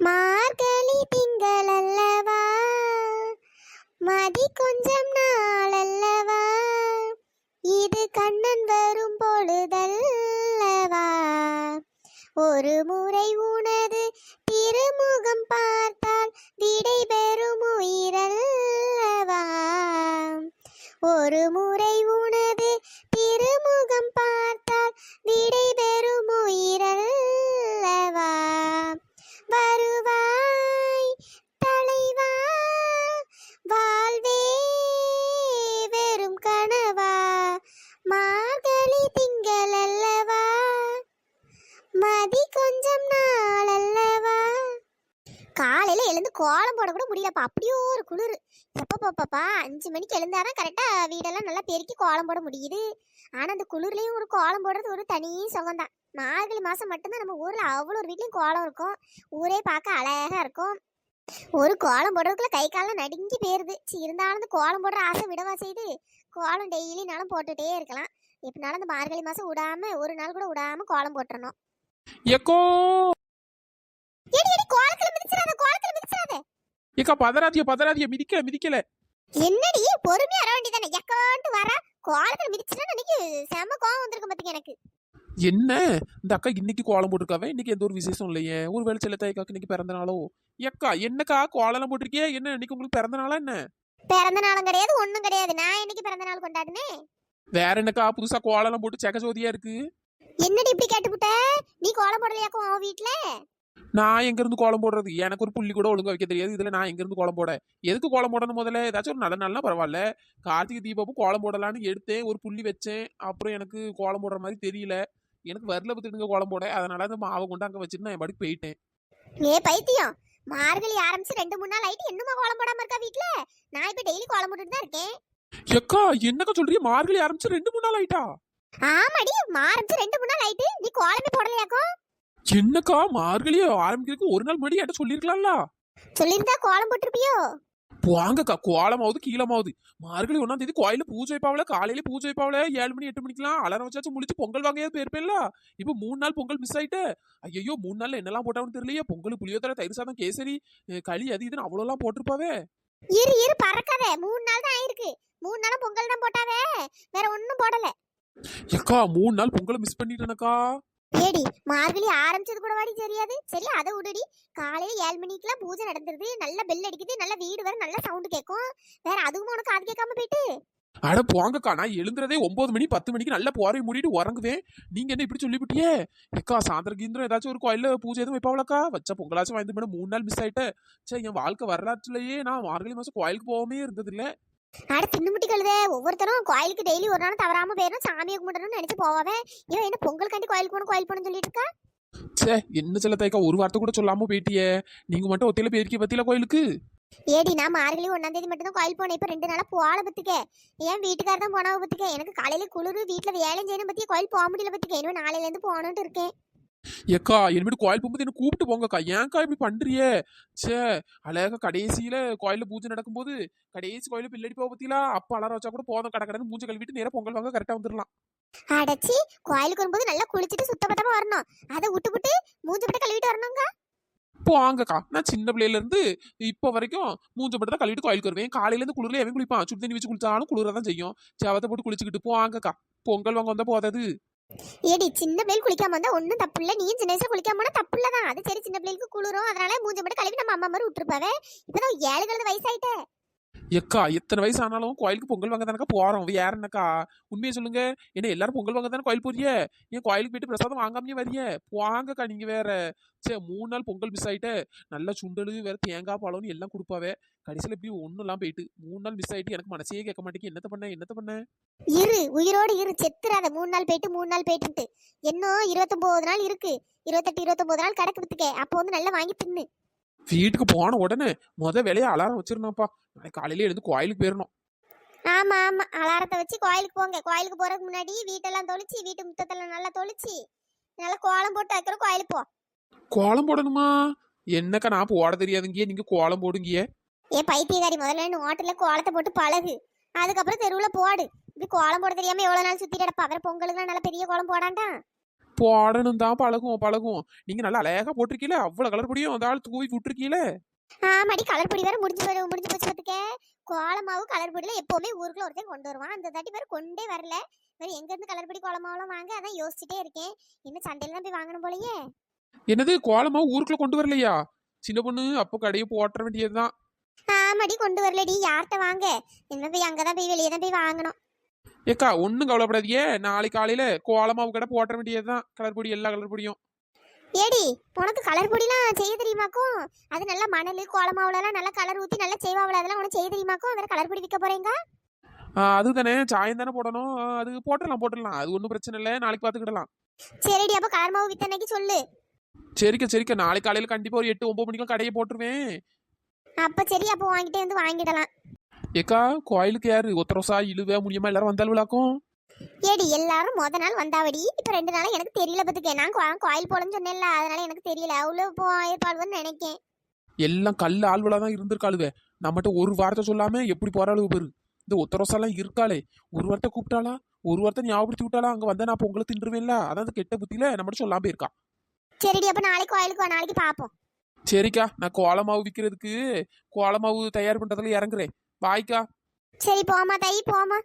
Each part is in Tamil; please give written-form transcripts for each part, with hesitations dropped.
மார்கழி திங்கள் அல்லவா, மதி கொஞ்சம் நாள் அல்லவா, இது கண்ணன் வரும் பொழுதல்லவா, ஒரு முறை உனது திருமுகம் பார்த்தால் விடை பெறும் உயிரல்லவா, ஒரு முறை உனது திருமுகம் பார்த்தால் விடை பெறும் உயிரல்லவா, வருவாய் தலைவா, வாழ்வே வெறும் கனவா, மார்கழி திங்கள் அல்லவா, மதி கொஞ்சம் நாள் அல்லவா. காலையில எழுந்து கோலம் போட கூட முடியலப்பா, அப்படியே ஒரு குளிர். எப்பப்பாப்பா 5 மணிக்கு எழுந்தாதான் கரெக்டா வீடெல்லாம் நல்லா பெருக்கி கோலம் போட முடியுது. ஆனா அந்த குளிர்லயும் ஒரு கோலம் போடுறது ஒரு தனி சுகம்தான். மார்கழி மாசம் மட்டும்தான் நம்ம ஊர்ல அவ்வளோ ஒரு வீட்லயும் கோலம் இருக்கும். ஊரே பார்க்க அழகா இருக்கும். ஒரு கோலம் போடுறதுக்குள்ள கை காலம் நடுங்கி போயிருது. இருந்தாலும் அந்த கோலம் போடுற ஆசை விடவா செய்து. கோலம் டெய்லினாலும் போட்டுட்டே இருக்கலாம். எப்படினாலும் அந்த மார்கழி மாசம் விடாம ஒரு நாள் கூட விடாம கோலம் போட்டுறணும். எக்கோ எடி எடி கோலத்துல மிதிச்சிராத, கோலத்துல மிதிச்சிராத. ஏக்கா பதறாதிய மிதிக்கல. என்னடி பொறுமையா வர வேண்டியதானே, எக்காண்டு வர கோலத்துல மிதிச்சுனா எனக்கு செம கோவம் வந்திருக்கும் பாத்துக்க எனக்கு. என்ன இந்த அக்கா இன்னைக்கு கோலம் போட்டிருக்காவே, இன்னைக்கு எந்த ஒரு விசேஷம் இல்லையே, ஒரு வேளை செல்லத்தாய்க்காக்கு இன்னைக்கு பிறந்த நாளோ. ஏக்கா என்னக்கா கோலம் போட்டிருக்கியே, என்ன இன்னைக்கு உங்களுக்கு பிறந்த நாளா என்ன? பிறந்த நாளும் கிடையாது ஒண்ணும் கிடையாது, நான் இன்னைக்கு பிறந்த நாள் கொண்டாடுனேன். வேற என்னக்கா புதுசா கோலம் போட்டு செக்கச்சோதியா இருக்கு? என்னடி இப்படி கேட்டுப்புட்ட, நீ கோலம் போடலையாக்கும் உன் வீட்டுல? நான் எங்க இருந்து கோலம் போடுறது, எனக்கு ஒரு புள்ளி கூட ஒழுங்கா வைக்க தெரியாது. இதுல நான் எங்க இருந்து கோலம் போட? எதுக்கு கோலம் போடணும்? முதல்ல ஏதாச்சும் ஒரு நல்ல நாள்னா பரவாயில்ல. கார்த்திகை தீபமும் கோலம் போடலான்னு எடுத்தேன், ஒரு புள்ளி வச்சேன். அப்புறம் எனக்கு கோலம் போடுற மாதிரி தெரியல, எனக்கு வரல பத்துடுங்க கோலம் போட. அதனால அந்த மாவை கொண்டு அங்க வச்சுட்டு நான் என் பாட்டுக்கு போயிட்டேன். ஏ பைத்தியம், மார்கழி ஆரம்பிச்சு 2-3 நாள் ஆயிட்டு இன்னுமா கோலம் போடாம இருக்கா வீட்டுல? நான் இப்ப டெய்லி கோலம் போட்டுட்டு தான் இருக்கேன். எக்கா என்னக்கா சொல்றீங்க, மார்கழி ஆரம்பிச்சு 2-3 நாள் ஆயிட்டா? ஆமாடி, ஆரம்பிச்சு 2-3 நாள் ஆயிட்டு நீ கோலமே போடலையாக்கும். என்னக்கா மார்கழி ஆரம்பிக்கிறதுக்கு ஒரு நாள் முன்னாடி என்கிட்ட சொல்லிருக்கலாம்ல? சொல்லியிருந்தா கோலம் போட்டிருப்பியோ? வாங்கக்கா, கோலமாவது கீழமாவது. மார்கழி 1ஆம் தேதி கோயில பூஜை வைப்பாவல, காலையில பூஜை வைப்பாவல, 7 மணி 8 மணிக்கெல்லாம் அலாரம் வச்சாச்சும் முழிச்சு பொங்கல் வாங்கியாவது போயிருப்பேன்ல. இப்போ 3 நாள் பொங்கல் மிஸ் ஆயிட்டு. ஐயோ 3 நாள்ல என்னெல்லாம் போட்டான்னு தெரியலையே. பொங்கல் புளியோதரை, தயிர் சாதம், கேசரி, களி, அது இதுன்னு அவ்வளோலாம் போட்டிருப்பாவே. இரு பறக்காத, 3 நாள் தான் ஆயிருக்கு. 3 நாளும் பொங்கல் தான் போட்டாவே, வேற ஒன்னும் போடல. எக்கா 3 நாள் பொங்கலை மிஸ் பண்ணிட்டேனக்கா. ஏடி மார்கழி ஆரம்பிச்சது கூட வாடி தெரியாது. சரி அதை விடுடி. காலையில 7 மணிக்கெல்லாம் பூஜை நடந்துருது, நல்ல பெல் அடிக்குது, நல்ல வீடு வர நல்ல சவுண்ட் கேட்கும். வேற அதுவும் உனக்கு காது கேட்காம போயிட்டு. அட போங்கக்கா, நான் எழுந்துறதே 9 மணி 10 மணிக்கு நல்ல போரை மூடிட்டு உறங்குவேன். நீங்க என்ன இப்படி சொல்லிவிட்டியே? எக்கா சாயந்தரம் கீந்திரம் ஏதாச்சும் ஒரு கோயில பூஜை எதுவும் வைப்பாவளக்கா? வச்சா பொங்கலாச்சும் வாய்ந்து மேடம் 3 நாள் மிஸ் ஆயிட்டேன். சரி, என் வாழ்க்கை வரலாற்றுலயே நான் மார்கழி மாசம் கோயிலுக்கு போகாமே இருந்தது இல்ல. அட தின்னுமுட்டி கழுதே, ஒவ்வொருத்தரும் கோயிலுக்கு டெய்லி ஒரு நாள் தவறாம போயிடும், சாமியை கும்பிடணும்னு நினைச்சு போவாவே. இவன் என்ன பொங்கல் காண்டி கோயில் போகணும் சொல்லிட்டு இருக்கா? சே என்ன செல்லத்தாய்க்கா, ஒரு வார்த்தை கூட சொல்லாம போயிட்டியே. நீங்க மட்டும் ஒத்தையில போயிருக்கீங்க பத்தியில கோயிலுக்கு? ஏடி நான் மார்கழி 1ஆம் தேதி மட்டும் தான் கோயில் போனேன். இப்ப 2 நாளா போல பத்துக்க. ஏன் வீட்டுக்காரர் தான் போனாவ பத்துக்க. எனக்கு காலையில குளிர், வீட்டுல வேலை செய்யணும் பத்திய கோயில் போக முடியல பத்துக்க. இனிமே நாளையில இருந்து போகணும்னு இருக்கேன். ஏக்கா இனிமேட்டு கோயில் போகும்போது என்ன கூப்பிட்டு போங்கக்கா. ஏன்க்கா இப்படி பண்றியே? சே அழகா கடைசியில கோயில பூஜை நடக்கும்போது கடைசி கோயில பில்லடி போக பத்தியா, அப்ப அலாரம் வச்சா கூட போதும், கடை கடன் மூஞ்ச கழுவிட்டு நேரம் பொங்கல் வாங்க கரெக்டா வந்துடலாம். அடைச்சி கோயிலுக்கு வரும்போது நல்லா குளிச்சுட்டு சுத்தபத்தமா வரணும். அதை விட்டு மூஞ்ச பட்ட கழுவிட்டு வரணுங்க. போங்கக்கா, நான் சின்ன பிள்ளையில இருந்து இப்ப வரைக்கும் மூஞ்ச மட்டும் தான் கழுவிட்டு கோயிலுக்கு வருவேன். காலையில இருந்து குளிர்ல எவன் குளிப்பான்? சுடு தண்ணி வச்சு குளிச்சாலும் குளிரதான் செய்யும். சேவத்தை போட்டு குளிச்சுக்கிட்டு போவாங்கக்கா. பொங்கல் வாங்க வந்தா போதாது. ஏடி சின்ன பிள்ளைகள் குளிக்காம வந்தா ஒன்னும் தப்பு இல்ல. நீயும் சின்ன வயசுல குளிக்காம போனா தப்பு இல்லதான். அது சரி, சின்ன பிள்ளைகளுக்கு குளிரும், அதனால மூஞ்ச மட்டும் கழுவி நம்ம அம்மா மாதிரி விட்டுருப்பாவே. இப்பதான் 7 கழுது வயசாயிட்டே. எக்கா எத்தனை வயசு ஆனாலும் கோயிலுக்கு பொங்கல் வாங்க தானக்கா போறோம். வேற என்னக்கா? உண்மையை சொல்லுங்க, என்ன எல்லாரும் பொங்கல் வாங்க தானே கோயில் போறிய? ஏன் கோயிலுக்கு போயிட்டு பிரசாதம் வாங்காமையே வரிய? வாங்கக்கா நீங்க வேற. சே 3 நாள் பொங்கல் மிஸ் ஆயிட்டு, நல்லா சுண்டலு வேற தேங்காய் பழம்னு எல்லாம் கொடுப்பாவே. கடைசியில இப்படி ஒன்னும் எல்லாம் போயிட்டு 3 நாள் மிஸ் ஆயிட்டு எனக்கு மனசே கேட்க மாட்டேங்க. என்னத்த பண்ண? இரு உயிரோடு இரு, செத்துறாத. 3 நாள் போயிட்டு 3 நாள் போயிட்டு இன்னும் 29 நாள் இருக்கு. 28 29 நாள் கிடக்கு பத்துக்க. அப்போ வந்து நல்லா வாங்கி தின்னு. வீட்டுக்கு போன உடனே வேலையை அலாரம் வச்சிருந்தாப்பா. நாளைக்கு காலையில எழுந்து கோயிலுக்கு போயிடணும். ஆமா அலாரத்தை வச்சு கோயிலுக்கு போங்க. கோயிலுக்கு போறதுக்கு முன்னாடி வீட்டெல்லாம் தொளிச்சு, வீட்டு முத்தத்தெல்லாம் நல்லா தொளிச்சு, நல்லா கோலம் போட்டு வைக்கிற கோயிலுக்கு போ. கோலம் போடணுமா? என்னக்கா நான் போட தெரியாதுங்கிய, நீங்க கோலம் போடுங்கிய. ஏ பைத்தியக்காரி, முதல்ல ஹோட்டல்ல கோலத்தை போட்டு பழகு, அதுக்கப்புறம் தெருவுல போடு. இப்படி கோலம் போட தெரியாம எவ்வளவு நாள் சுத்தி கிடப்பா. அவரை பொங்கலுக்கு நல்ல பெரிய கோலம் போடாண்டா. போடணும் தான் பழகும் பழகும். நீங்க நல்லா அழகா போட்டிருக்கீல, அவ்வளவு கலர் பொடியும் அந்த ஆள் தூவி விட்டுருக்கீல. ஆமாடி கலர் பொடி வேற முடிஞ்சு போச்சு பார்த்துக்க. கோலமாவு கலர் பொடியில எப்பவுமே ஊருக்குள்ள ஒருத்தன் கொண்டு வருவான். அந்த தாட்டி வேற கொண்டே வரல. வேற எங்க இருந்து கலர் பொடி கோலமாவெல்லாம் வாங்க, அதான் யோசிச்சுட்டே இருக்கேன். இன்னும் சண்டையில தான் போய் வாங்கணும் போலயே. என்னது கோலமாவு ஊருக்குள்ள கொண்டு வரலையா? சின்ன பொண்ணு அப்போ கடையை போட்டுற வேண்டியதுதான். ஆமாடி கொண்டு வரலடி. யார்கிட்ட வாங்க? என்ன போய் அங்கதான் போய் வெளியே தான் போய் வாங்கணும். ஏக்கா ஒன்றும் கவலைப்படாதீங்க, நாளைக்கு காலையில கோலமாவு கடை போட்டுற வேண்டியதுதான். கலர் பொடி எல்லா கலர் பொடியும். ஏடி உனக்கு கலர் பொடிலாம் செய்ய தெரியுமாக்கும்? அது நல்லா மணல் கோலமாவுலாம் நல்லா கலர் ஊத்தி நல்லா செய்வாவில், அதெல்லாம் உனக்கு செய்ய தெரியுமாக்கும்? வேற கலர் பொடி விற்க போறீங்க? அதுதானே சாயம் தானே போடணும். அது போட்டுடலாம். அது ஒன்றும் பிரச்சனை இல்லை, நாளைக்கு பார்த்துக்கிடலாம். சரிடி அப்ப கலர் மாவு வித்தன்னைக்கு சொல்லு. சரிக்கா நாளைக்கு காலையில கண்டிப்பா ஒரு 8-9 மணிக்கெல்லாம் கடையை போட்டுருவேன். அப்ப சரி, அப்ப வாங்கிட்டே வந்து வாங்கிடலாம். ஏக்கா கோயிலுக்கு யாரு ஒத்தரோசா இழுவ முடியுமா எல்லாரும் வந்தாலும் விழாக்கும்? ஏடி எல்லாரும் முத நாள் வந்தாவடி, இப்ப 2 நாளா எனக்கு தெரியல பத்துக்கே. நான் கோயில் போலன்னு சொன்னேன்ல, அதனால எனக்கு தெரியல. அவ்வளவு ஏற்பாடுன்னு நினைக்கேன். எல்லாம் கல் ஆள்வலா தான் இருந்திருக்காளுவ. நம்மகிட்ட ஒரு வார்த்தை சொல்லாம எப்படி போறாளு பேரு. இந்த ஒத்தரோசாலாம் இருக்காளே, ஒரு வார்த்தை கூப்பிட்டாளா, ஒரு வார்த்தை ஞாபகப்படுத்தி விட்டாளா, அங்க வந்தா நான் பொங்கலை தின்றுவேன்ல, அதான் கெட்ட புத்தியில நம்மகிட்ட சொல்லாம போயிருக்கா. சரிடி அப்ப நாளைக்கு கோயிலுக்கு வா, நாளைக்கு பாப்போம். சரிக்கா, நான் கோலமாவு விற்கிறதுக்கு கோலமாவு தயார் பண்றதுல இறங்குறேன். பாய்க்கா. சரி போமா தை போமா.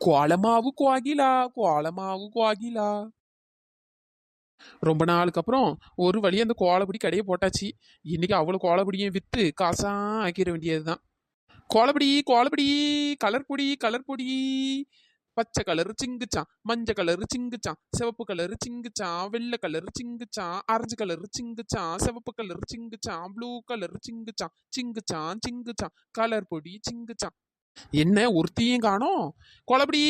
கோலமாவு கோகிலா. ரொம்ப நாளுக்கு அப்புறம் ஒரு வழி அந்த கோலப்பொடி கடையை போட்டாச்சு. இன்னைக்கு அவ்வளவு கோலப்பொடியும் வித்து காசா ஆக்கிட வேண்டியதுதான். கோலப்பொடி கலர் பொடி பச்சை கலர் சிங்குச்சான், மஞ்சள் கலர் சிங்குச்சான், சிவப்பு கலர் சிங்குச்சான், வெள்ளை கலர் சிங்குச்சான், ஆரஞ்சு கலர் சிங்குச்சான், சிவப்பு கலர் சிங்குச்சான், ப்ளூ கலர் சிங்குச்சான், கலர் பொடி சிங்குச்சான். என்ன ஒருத்தையும் காணோம்? கோலப்பொடி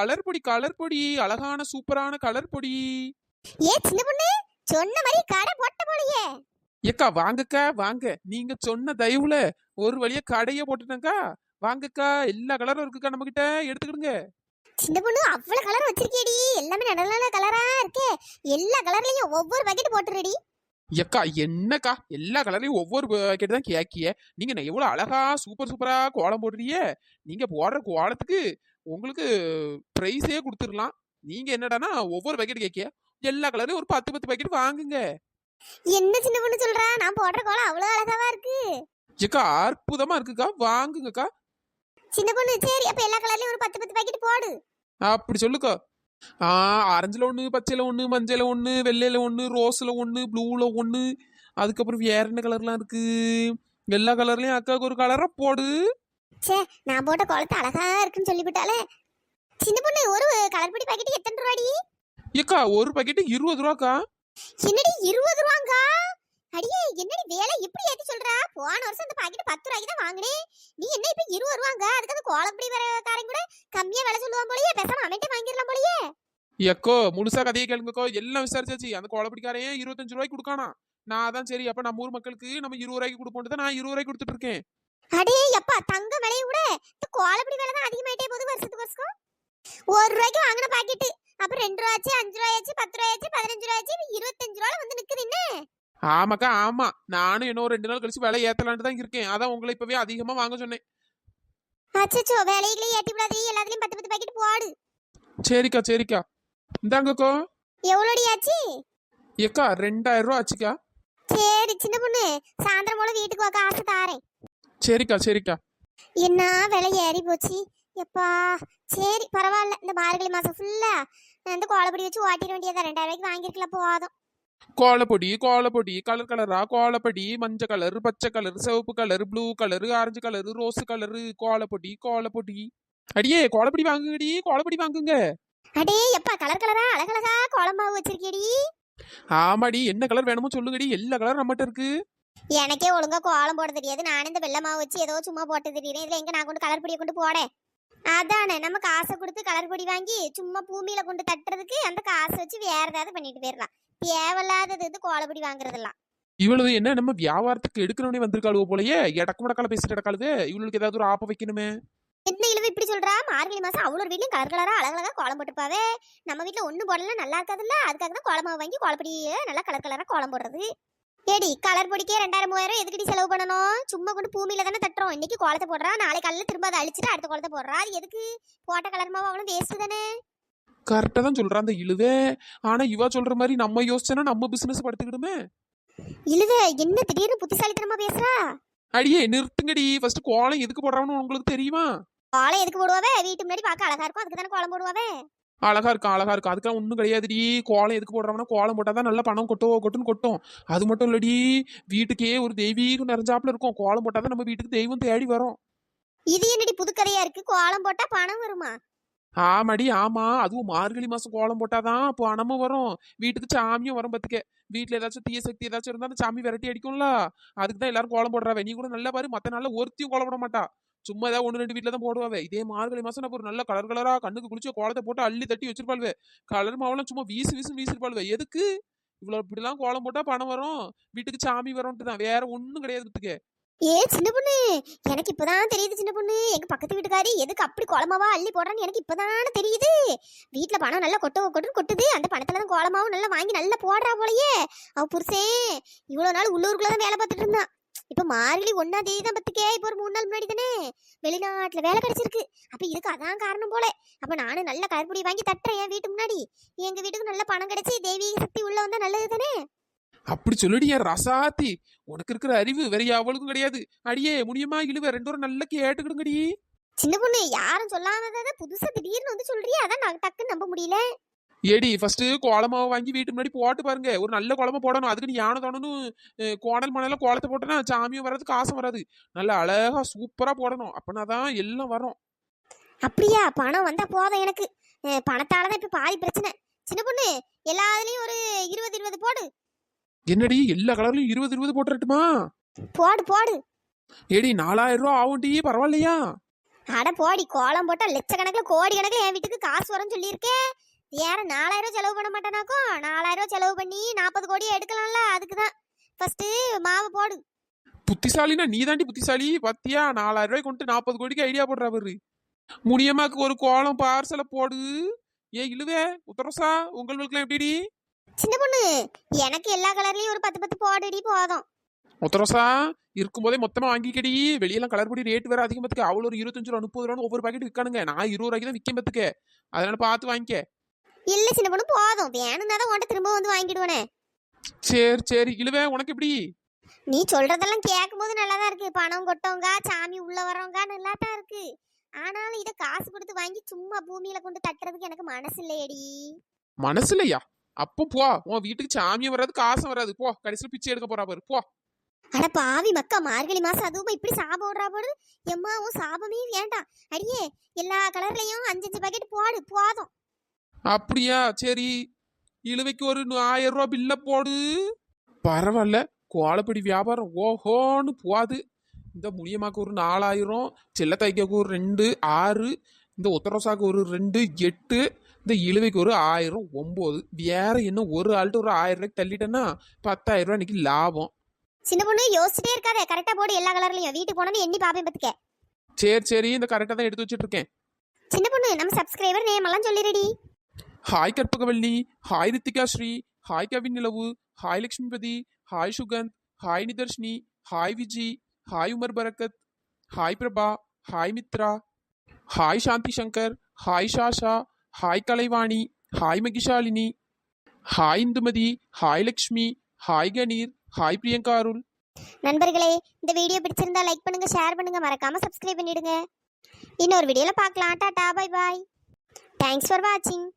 கலர் பொடி அழகான சூப்பரான கலர் பொடி. ஏ சின்ன பொண்ணு சொன்ன மாதிரி கடை போட்ட போலயே. ஏக்கா வாங்கக்கா வாங்க, நீங்க சொன்ன தயவுல ஒரு வழியா கடையை போட்டுட்டேங்க்கா. வாங்கக்கா, எல்லா கலரும் இருக்குக்கா, நம்ம கிட்ட எடுத்துக்கிடுங்க. சின்ன பொண்ணு அவ்வளவு கலர் வச்சிருக்கேடி, எல்லாமே நல்ல கலரா இருக்கே. எல்லா கலர்லயும் ஒவ்வொரு பக்கெட் போட்டுருடி. ஏக்கா என்னக்கா எல்லா கலர்லயும் ஒவ்வொரு பாக்கெட் தான் கேக்கிய. நீங்க எவ்வளவு அழகா சூப்பரா கோலம் போடுறீங்க. நீங்க போடுற கோலத்துக்கு உங்களுக்கு பிரைஸே கொடுத்துடலாம். நீங்க என்னடானா ஒவ்வொரு பாக்கெட் கேக்கிய. எல்லா கலரையும் ஒரு 10 பாக்கெட் வாங்குங்க. என்ன சின்ன பொண்ணு சொல்றா? நான் போடுற கோலம் அவ்வளவு அழகாவா இருக்கு. ஏக்கா அற்புதமா இருக்குக்கா, வாங்குங்கக்கா. சின்ன பொண்ணு சரி அப்ப எல்லா கலர்லயும் ஒரு 10 பாக்கெட் போடு. அப்படி சொல்லுக்கா. ஆரஞ்சுல 1, பச்சையில 1, மஞ்சள் 1, வெள்ளையில 1, ரோஸ்ல 1, ப்ளூல 1, அதுக்கப்புறம் வேற என்ன கலர்லாம் இருக்கு? எல்லா கலர்லயும் அக்காவுக்கு ஒரு கலரா போடு. சே நான் போட்ட கோலத்தை அழகா இருக்குன்னு சொல்லிவிட்டாலே. சின்ன பொண்ணு ஒரு கலர் பொடி பாக்கெட் எத்தனை ரூபாடி? ஏக்கா ஒரு பாக்கெட் 20 ரூபாக்கா. என்னடி 20 ரூபாங்கா? அடியே என்னடி வேலை இப்படி ஏத்தி சொல்றா? போன வருஷம் இந்த பாக்கெட் 10 ரூபாய்க்கு தான் வாங்கினேன். நீ என்ன இப்ப 20 ரூபாங்க? அதுக்கு அந்த கோலப்பொடி காரங்க கூட கம்மியா விலை சொல்லுவான் போலயே. பேசாம அவன்கிட்ட வாங்கிடலாம் போலயே. ஏக்கோ முழுசா கதையை கேளுங்கக்கோ, எல்லாம் விசாரிச்சாச்சு. அந்த கோலப்பொடிக்காரையே 25 ரூபாய்க்கு கொடுக்கானா. நான் அதான் சரி அப்ப நம்ம ஊர் மக்களுக்கு நம்ம 20 ரூபாய்க்கு கொடுப்போம், நான் 20 ரூபாய்க்கு கொடுத்துட்டு இருக்கேன். அடே அப்பா தங்க விலையை விட இந்த கோலப்பொடி விலை தான் அதிகமாயிட்டே போகுது வருஷத்துக்கு வருஷம். 1 ரூபாய்க்கு வாங்கின பாக்கெட் அப்ப 2 ரூபாய்ச்சு, 5 ரூபாய்ச்சு, 10 ரூபாய்ச்சு, 15 ரூபாய்ச்சு, 25 ரூபாய் வந்து நிக்குது. என்ன ஆமாக்கா ஆமா, நானும் இன்னும் 2 நாள் கழிச்சு விலை ஏத்தலான்னு தான் இருக்கேன். அதான் உங்களை இப்பவே அதிகமா வாங்க சொன்னேன். அச்சச்சோ வேலைகளை ஏத்தி விடாதே, எல்லாத்துலயும் 10 பாக்கெட் போடு. சரிக்கா இந்தாங்கக்கோ. எவ்வளோடி ஆச்சு? ஏக்கா 2000 ரூபா ஆச்சுக்கா. சரி சின்ன பொண்ணு சாயந்தரம் போல வீட்டுக்கு வாக்க ஆசை தாரேன். சரிக்கா. என்ன விலை ஏறி போச்சு எப்பா. சரி பரவாயில்ல, இந்த மார்கழி மாசம் ஃபுல்லா இந்த கோலப்பொடி வச்சு ஓட்டிட வேண்டியதா. 2000 ரூபாய்க்கு வாங்கிருக்கலாம் போதும். கோலப்பொடி கலரா கோலப்பொடி மஞ்சள் கலர், பச்சை கலர், சிவப்பு colour, blue colour, orange colour, rose colour, கோலப்பொடி. அடியே கோலப்பொடி வாங்குங்கடி, கோலப்பொடி வாங்குங்க. அடே எப்பா கலர் கலரா அழகழகா கோலமாவு வச்சிருக்கேடி. ஆமாடி, என்ன கலர் வேணுமோ சொல்லுங்கடி, எல்லா கலர் நம்மகிட்ட இருக்கு. எனக்கே ஒழுங்கா கோலம் போட தெரியாது. நானும் இந்த வெள்ளை மாவு வச்சு ஏதோ சும்மா போட்டு தெரியுறேன். இதுல எங்க நான் கொண்டு கலர் பொடியை கொண்டு போட. அதானே நம்ம காசை கொடுத்து கலர் பொடி வாங்கி சும்மா பூமியில கொண்டு தட்டுறதுக்கு அந்த காசை வச்சு வேற ஏதாவது பண்ணிட்டு போயிடலாம். தேவையில்லாதது இது கோலப்பொடி வாங்குறதெல்லாம். இவ்வளவு என்ன நம்ம வியாபாரத்துக்கு எடுக்கணும்னே வந்திருக்காளுவோ போலயே. எடக்கு முடக்கால பேசிட்டு கிடக்காளுது. இவளுக்கு ஏதாவது ஒரு ஆப்ப வைக்கணுமே. என்ன இழுவு இப்படி சொல்றா? மார்கழி மாசம் அவ்வளோ வீட்லயும் கலர் கலரா அழகழகா கோலம் போட்டுப்பாவே. நம்ம வீட்டுல ஒண்ணு போடலாம் நல்லா இருக்காதுல்ல. அதுக்காக தான் கோலமாவு வாங்கி கோலப்பொடியே நல்லா கலர் கலரா கோலம் போடுறது. ஏடி கலர் பொடிக்கே 2000-3000 எதுக்கடி செலவு பண்ணணும்? சும்மா கொண்டு பூமியில தானே தட்டுறோம். இன்னைக்கு கோலத்தை போடுறா, நாளைக்கு காலையில திரும்ப அதை அழிச்சிட்டு அடுத்த கோலத்தை போடுறா. அது எதுக்கு? போட்ட கலர் மாவு அவ்வளவு வேஸ்ட் தானே. கரெக்டா தான் சொல்றான் அந்த இழுவே. ஆனா இவ சொல்ற மாதிரி நம்ம யோசிச்சோன்னா நம்ம பிசினஸ் படுத்துக்கிடுமே. இழுவ என்ன திடீர்னு புத்திசாலித்தனமா பேசுறா? அடியே நிறுத்துங்கடி. ஃபர்ஸ்ட் கோலம் எதுக்கு போடுறான்னு உங்களுக்கு தெரியுமா? கோலம் எதுக்கு போடுவாவே? வீட்டு முன்னாடி பார்க்க அழகா இருக்கும், அதுக்கு தானே கோலம் போடுவாவே. அழகா இருக்கும் அழகா இருக்கும். அதுக்கெல்லாம் ஒன்றும் கிடையாதுடி. கோலம் எதுக்கு போடுறாங்கன்னா கோலம் போட்டால் தான் நல்லா பணம் கொட்டுன்னு கொட்டும். அது மட்டும் இல்லடி, வீட்டுக்கே ஒரு தெய்வீகம் நிறைஞ்சாப்புல இருக்கும். கோலம் போட்டால் தான் நம்ம வீட்டுக்கு தெய்வம் தேடி வரும். இது என்னடி புதுக்கதையா இருக்கு? கோலம் போட்டா பணம் வருமா? ஆமாடி ஆமா. அதுவும் மார்கழி மாசம் கோலம் போட்டாதான் பணமும் வரும், வீட்டுக்கு சாமியும் வரும். பத்துக்க வீட்டுல ஏதாச்சும் தீய சக்தி ஏதாச்சும் இருந்தா அந்த சாமி விரட்டி அடிக்கும்ல. அதுக்கு தான் எல்லாரும் கோலம் போடுறாவே. நீ கூட நல்லா பாரு, மத்த நாள்ல ஒருத்தியும் கோலம் போட மாட்டா. சும்மா ஏதாவது ஒன்று ரெண்டு வீட்டில் தான் போடுவாவே. இதே மார்கழி மாசம் நம்ம ஒரு நல்ல கலர் கலரா கண்ணுக்கு குளிச்ச கோலத்தை போட்டு அள்ளி தட்டி வச்சிருப்பாள்வே. கலர் மாவெல்லாம் சும்மா வீசிருப்பாள்வே. எதுக்கு இவ்வளவு இப்படிலாம் கோலம் போட்டா பணம் வரும், வீட்டுக்கு சாமி வரும்ட்டு தான், வேற ஒன்றும் கிடையாது. பத்துக்க ஏ சின்ன பொண்ணு, எனக்கு இப்பதான் தெரியுது சின்ன பொண்ணு. எங்க பக்கத்து வீட்டுக்காரி எதுக்கு அப்படி கோலமாவா அள்ளி போடுறான்னு எனக்கு இப்பதானே தெரியுது. வீட்டுல பணம் நல்லா கொட்டுன்னு கொட்டுது. அந்த பணத்துல தான் கோலமாவும் நல்லா வாங்கி நல்லா போடுறா போலயே. அவ புருஷன் இவ்வளவு நாள் உள்ளூருக்குள்ளதான் வேலை பார்த்துட்டு இருந்தான். இப்ப மார்கழி 1ஆம் தேதி தான் பத்துக்கே. இப்போ ஒரு 3 நாள் முன்னாடி தானே வெளிநாட்டுல வேலை கிடைச்சிருக்கு. அப்ப இதுக்கு அதான் காரணம் போல. அப்ப நானும் நல்ல கருப்பொடி வாங்கி தட்டுறேன் என் வீட்டு முன்னாடி. எங்க வீட்டுக்கு நல்ல பணம் கிடைச்சி தெய்வீக சக்தி உள்ள வந்தா நல்லது தானே. அப்படி சொல்லிடி என் ரசாத்தி. உனக்கு இருக்கிற அறிவு வேற அவளுக்கும் கிடையாது. அடியே முடியுமா இழுவ ரெண்டு பேரும் நல்லா கேட்டுக்கிடுங்கடி. சின்ன பொண்ணு யாரும் சொல்லாமதான் புதுசா திடீர்னு வந்து சொல்றியா? அதான் நான் டக்குன்னு நம்ப முடியல. ஏடி ஃபர்ஸ்ட் கோலமாவை வாங்கி வீட்டு முன்னாடி போட்டு பாருங்க. ஒரு நல்ல கோலமா போடணும். அதுக்கு நீ யானை தோணணும் கோணல் மணல கோலத்தை போட்டோன்னா சாமியும் வராது காசும் வராது. நல்லா அழகா சூப்பரா போடணும். அப்பனாதான் எல்லாம் வரும். அப்படியா? பணம் வந்தா போதும் எனக்கு. பணத்தாலதான் இப்ப பாதி பிரச்சனை. சின்ன பொண்ணு எல்லாத்துலயும் ஒரு 20 போடு. என்னடி எல்லா கலர்லயும் 20 போட்டுறட்டுமா? போடு. ஏடி 4000 ரூபா ஆகும்டி, பரவாயில்லையா? அட போடி, கோலம் போட்டா லட்சக்கணக்கில் கோடி கணக்கில் என் வீட்டுக்கு காசு வரும்னு சொல்லியிருக்கேன். வேற 4000 செலவு பண்ண மாட்டேனாக்கும். 4000 செலவு பண்ணி 40 கோடி எடுக்கலாம்ல. அதுக்குதான் ஃபர்ஸ்ட் மாவு போடு. புத்திசாலினா நீ தாண்டி புத்திசாலி. பத்தியா 4000 ரூபாய் கொண்டு 40 கோடிக்கு ஐடியா போடுறா பாரு. முடியமாக்கு ஒரு கோலம் பார்சலை போடு. ஏ இழுவே உத்தரசா உங்களுக்கு எப்படிடி? சின்ன பொண்ணு எனக்கு எல்லா கலர்லயும் ஒரு 10 போடுடி போதும். உத்தரசா இருக்கும்போதே மொத்தமா வாங்கிக்கடி. வெளியெல்லாம் கலர் பொடி ரேட் வேற அதிகம். பத்துக்க அவ்வளோ ஒரு 25 ரூபா 30 ரூபா ஒவ்வொரு பாக்கெட் விற்கானுங்க. நான் 20 ரூபாய்க்கு தான் விற்கும். பத்துக்க அதனால பார்த்து வாங்கிக்க. இல்ல சின்ன பொண்ணு போதும். வேணும்னா தான் உன்கிட்ட திரும்ப வந்து வாங்கிடுவேனே. சரி இழுவே உனக்கு எப்படி? நீ சொல்றதெல்லாம் கேட்கும் போது நல்லாதான் இருக்கு. பணம் கொட்டவங்க சாமி உள்ள வரவங்க நல்லா தான் இருக்கு. ஆனாலும் இதை காசு கொடுத்து வாங்கி சும்மா பூமியில கொண்டு தட்டுறதுக்கு எனக்கு மனசு இல்லையடி. மனசு இல்லையா? அப்போ போ, உன் வீட்டுக்கு சாமியும் வராது காசும் வராது. போ, கடைசியில் பிச்சை எடுக்க போறா பாரு. போ. அட பாவி மக்கா, மார்கழி மாசம் அதுவும் இப்படி சாபம் விடுறா போடு. எம்மாவும் சாபமே வேண்டாம். அடியே எல்லா கலர்லயும் 5 பாக்கெட் போடு போதும். அப்படியா? சரி இழுவைக்கு ஒரு 1000 ரூபா பில்ல போடு. பரவாயில்ல, கோலப்படி வியாபாரம் ஓஹோன்னு போகாது. இந்த முனியமாக்கு ஒரு 4000, செல்லத்தாய்க்காக்கு ஒரு 2 6, இந்த உத்தரசாக்கு ஒரு 2 8, இந்த இழுவைக்கு ஒரு 1000 9. வேற என்ன ஒரு ஆள்கிட்ட ஒரு 1000 ரூபாய்க்கு தள்ளிட்டேன்னா 10,000 ரூபாய் இன்னைக்கு லாபம். சின்ன பொண்ணு யோசிச்சுட்டே இருக்காத, கரெக்டா போடு எல்லா கலர்லயும். வீட்டுக்கு போனோன்னு எண்ணி பாப்பேன் பத்துக்க. சரி இந்த கரெக்டா தான் எடுத்து வச்சுட்டு இருக்கேன். சின்ன பொண்ணு நம்ம சப்ஸ்கிரைபர் நேம் எல்லாம் சொல்லிடுடி. Hi Karpagavalli, hi Rithika Sri, hi Kavin Nilavu, hi Lakshmipathi, hi Sugandh, hi Nidharshini, hi Viji, hi Umar Barakath, hi Prabha, hi Mithra, hi Shanthi Shankar, hi Shasha, hi Kalaivani, hi Mahishalini, hi Indumathi, hi Lakshmi, hi Kaneer, hi Priyanka Arul. நண்பர்களே, இந்த வீடியோ பிடிச்சிருந்தா லைக் பண்ணுங்க, ஷேர் பண்ணுங்க, மறக்காம சப்ஸ்கிரைப் பண்ணிடுங்க. இன்னொரு வீடியோல பார்க்கலாம். Tata bye bye. Thanks for வாட்சிங்.